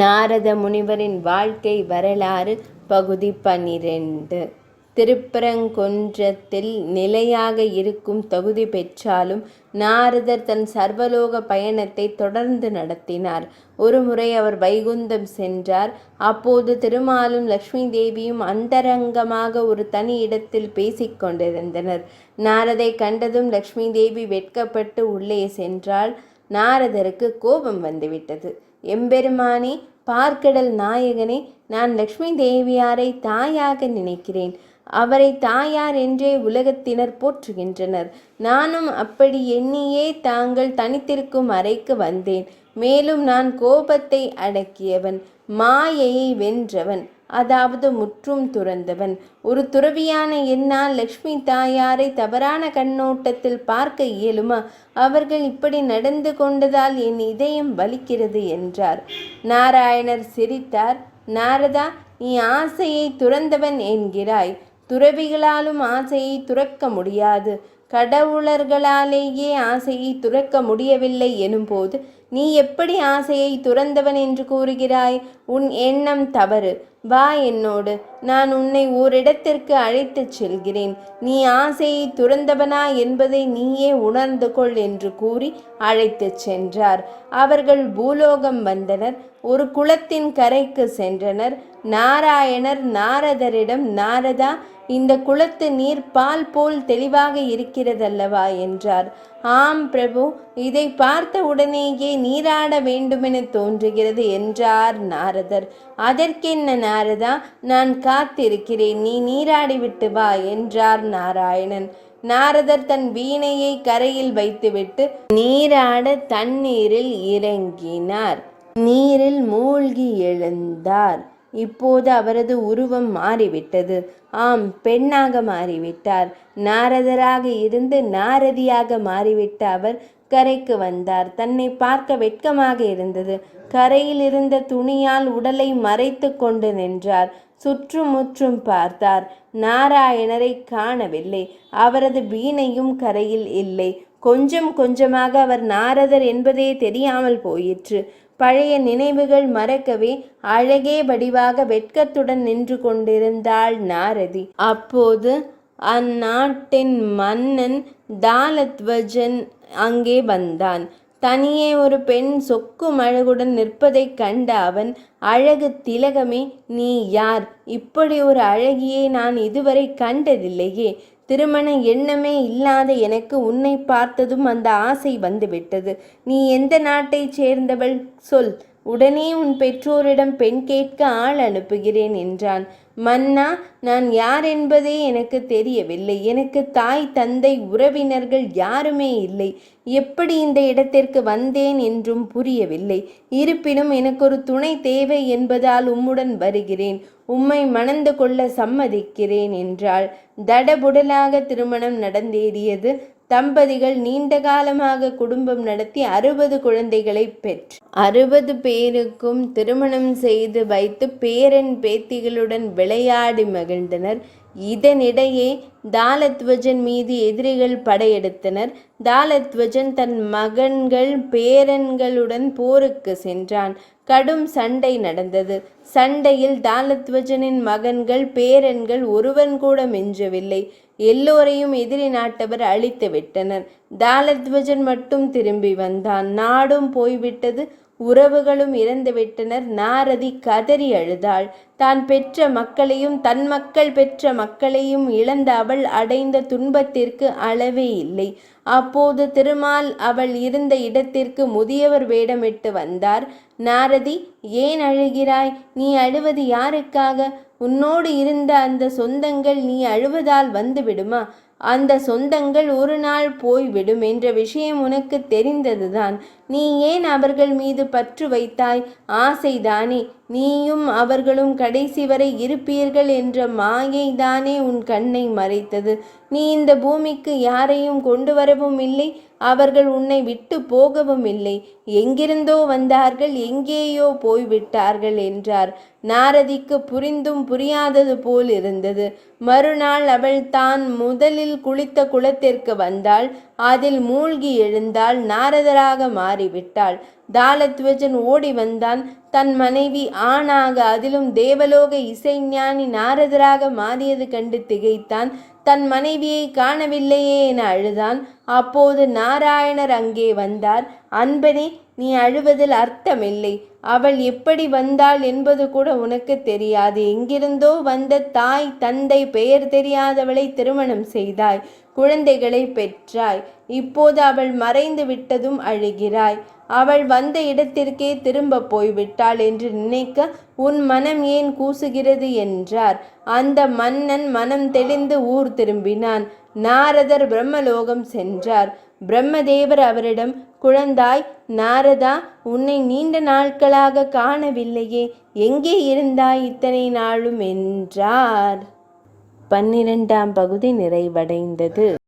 நாரத முனிவரின் வாழ்க்கை வரலாறு பகுதி 12. திருப்பரங்குன்றத்தில் நிலையாக இருக்கும் தகுதி பெற்றாலும் நாரதர் தன் சர்வலோக பயணத்தை தொடர்ந்து நடத்தினார். ஒருமுறை அவர் வைகுந்தம் சென்றார். அப்போது திருமாலும் லக்ஷ்மி தேவியும் அந்தரங்கமாக ஒரு தனி இடத்தில் பேசிக்கொண்டிருந்தனர். நாரதை கண்டதும் லக்ஷ்மி தேவி வெட்கப்பட்டு உள்ளே சென்றாள். நாரதருக்கு கோபம் வந்துவிட்டது. எம்பெருமானே, பார்க்கடல் நாயகனே, நான் லக்ஷ்மி தேவியாரை தாயாக நினைக்கிறேன். அவரை தாயார் என்றே உலகத்தினர் போற்றுகின்றனர். நானும் அப்படி எண்ணியே தாங்கள் தனித்திருக்கும் அறைக்கு வந்தேன். மேலும் நான் கோபத்தை அடக்கியவன், மாயையை வென்றவன், அதாவது முற்றும் துறந்தவன். ஒரு துறவியான என்னால் லக்ஷ்மி தாயாரை தவறான கண்ணோட்டத்தில் பார்க்க இயலுமா? அவர்கள் இப்படி நடந்து கொண்டதால் என் இதயம் வலிக்கிறது என்றார். நாராயணர் சிரித்தார். நாரதா, நீ ஆசையை துறந்தவன் என்கிறாய். துறவிகளாலும் ஆசையை துறக்க முடியாது. கடவுளர்களாலேயே ஆசையை துறக்க முடியவில்லை எனும்போது நீ எப்படி ஆசையை துறந்தவன் என்று கூறுகிறாய்? உன் எண்ணம் தவறு. வா என்னோடு, நான் உன்னை ஓரிடத்திற்கு அழைத்துச் செல்கிறேன். நீ ஆசையை துறந்தவனா என்பதை நீயே உணர்ந்து கொள் என்று கூறி அழைத்துச் சென்றார். அவர்கள் பூலோகம் வந்தனர். ஒரு குளத்தின் கரைக்கு சென்றனர். நாராயணர் நாரதரிடம், நாரதா, இந்த குளத்து நீர் பால் போல் தெளிவாக இருக்கிறதல்லவா என்றார். ஆம் பிரபு, இதை பார்த்த உடனேயே நீராட வேண்டுமென தோன்றுகிறது என்றார் நாரதர். அதற்கென்ன நாரதா, நான் காத்திருக்கிறேன், நீ நீராடிவிட்டு வா என்றார் நாராயணன். நாரதர் தன் வீணையை கரையில் வைத்துவிட்டு நீராட தண்ணீரில் இறங்கினார். நீரில் மூழ்கி எழுந்தார். இப்போது அவரது உருவம் மாறிவிட்டது. ஆம், பெண்ணாக மாறிவிட்டார். நாரதராக இருந்து நாரதியாக மாறிவிட்ட அவர் கரைக்கு வந்தார். தன்னை பார்க்க வெட்கமாக இருந்தது. கரையில் இருந்த துணியால் உடலை மறைத்து கொண்டு நின்றார். சுற்றுமுற்றும் பார்த்தார். நாராயணரை காணவில்லை. அவரது வீணையும் கரையில் இல்லை. கொஞ்சம் கொஞ்சமாக அவர் நாரதர் என்பதே தெரியாமல் போயிற்று. பழைய நினைவுகள் மறக்கவே அழகே வடிவாக வெட்கத்துடன் நின்று கொண்டிருந்தாள் நாரதி. அப்போது அந்நாட்டின் மன்னன் தாலத்வஜன் அங்கே வந்தான். தனியே ஒரு பெண் சொக்கும் அழகுடன் நிற்பதைக் கண்ட அவன், அழகு திலகமே, நீ யார்? இப்படி ஒரு அழகியை நான் இதுவரை கண்டதில்லையே. திருமண எண்ணமே இல்லாத எனக்கு உன்னை பார்த்ததும் அந்த ஆசை வந்துவிட்டது. நீ எந்த நாட்டைச் சேர்ந்தவள்? சொல். உடனே உன் பெற்றோரிடம் பெண் கேட்க ஆள் அனுப்புகிறேன் என்றான். மன்னா, நான் யார் என்பதே எனக்கு தெரியவில்லை. எனக்கு தாய், தந்தை, உறவினர்கள் யாருமே இல்லை. எப்படி இந்த இடத்திற்கு வந்தேன் என்றும் புரியவில்லை. இருப்பினும் எனக்கு ஒரு துணை தேவை என்பதால் உம்முடன் வருகிறேன். உம்மை மணந்து கொள்ள சம்மதிக்கிறேன் என்றாள். தடபுடலாக திருமணம் நடந்தேறியது. தம்பதிகள் நீண்ட காலமாக குடும்பம் நடத்தி 60 குழந்தைகளை பெற்று 60 பேருக்கும் திருமணம் செய்து வைத்து பேரன் பேத்திகளுடன் விளையாடி மகிழ்ந்தனர். இதனிடையே தாலத்வஜன் மீது எதிரிகள் படையெடுத்தனர். தாலத்வஜன் தன் மகன்கள் பேரன்களுடன் போருக்கு சென்றான். கடும் சண்டை நடந்தது. சண்டையில் தாலத்வஜனின் மகன்கள் பேரன்கள் ஒருவன் கூட மிஞ்சவில்லை. எல்லோரையும் எதிரி நாட்டவர் அழித்து விட்டனர். தாலத்வஜன் மட்டும் திரும்பி வந்தான். நாடும் போய்விட்டது. உறவுகளும் இறந்துவிட்டனர். நாரதி கதறி அழுதாள். தான் பெற்ற மக்களையும் தன் மக்கள் பெற்ற மக்களையும் இழந்த அவள் அடைந்த துன்பத்திற்கு அளவே இல்லை. அப்போது திருமால் அவள் இருந்த இடத்திற்கு முதியவர் வேடமிட்டு வந்தார். நாரதி, ஏன் அழுகிறாய்? நீ அழுவது யாருக்காக? உன்னோடு இருந்த அந்த சொந்தங்கள் நீ அழுவதால் வந்து விடுமா? அந்த சொந்தங்கள் ஒரு நாள் போய்விடும் என்ற விஷயம் உனக்கு தெரிந்ததுதான். நீ ஏன் அவர்கள் மீது பற்று வைத்தாய்? ஆசைதானே. நீயும் அவர்களும் கடைசி வரை இருப்பீர்கள் என்ற மாயைதானே உன் கண்ணை மறைத்தது. நீ இந்த பூமிக்கு யாரையும் கொண்டு வரவும் இல்லை. அவர்கள் உன்னை விட்டு போகவும் இல்லை. எங்கிருந்தோ வந்தார்கள், எங்கேயோ போய்விட்டார்கள் என்றார். நாரதிக்கு புரிந்தும் புரியாதது போல் இருந்தது. மறுநாள் அவள் தான் முதலில் குளித்த குளத்திற்கு வந்தாள். அதில் மூழ்கி எழுந்தாள். நாரதராக மாறி பாடிவிட்டாள். தாளத்வஜன் ஓடி வந்தான். தன் மனைவி ஆணாக, அதிலும் தேவலோக இசைஞானி நாரதராக மாறியது கண்டு திகைத்தான். தன் மனைவியை காணவில்லையே என அழுதான். அப்போது நாராயணர் அங்கே வந்தார். அன்பனே, நீ அழுவதில் அர்த்தமில்லை. அவள் எப்படி வந்தாள் என்பது கூட உனக்கு தெரியாது. எங்கிருந்தோ வந்த தாய் தந்தை பெயர் தெரியாதவளை திருமணம் செய்தாய், குழந்தைகளை பெற்றாய். இப்போது அவள் மறைந்து விட்டதும் அழுகிறாய். அவள் வந்த இடத்திற்கே திரும்ப போய்விட்டாள் என்று நினைக்க உன் மனம் ஏன் கூசுகிறது என்றார். அந்த மன்னன் மனம் தெளிந்து ஊர் திரும்பினான். நாரதர் பிரம்மலோகம் சென்றார். பிரம்மதேவர் அவரிடம், குழந்தாய் நாரதா, உன்னை நீண்ட நாட்களாக காணவில்லையே, எங்கே இருந்தாய் இத்தனை நாளும் என்றார். 12ஆம் பகுதி நிறைவடைந்தது.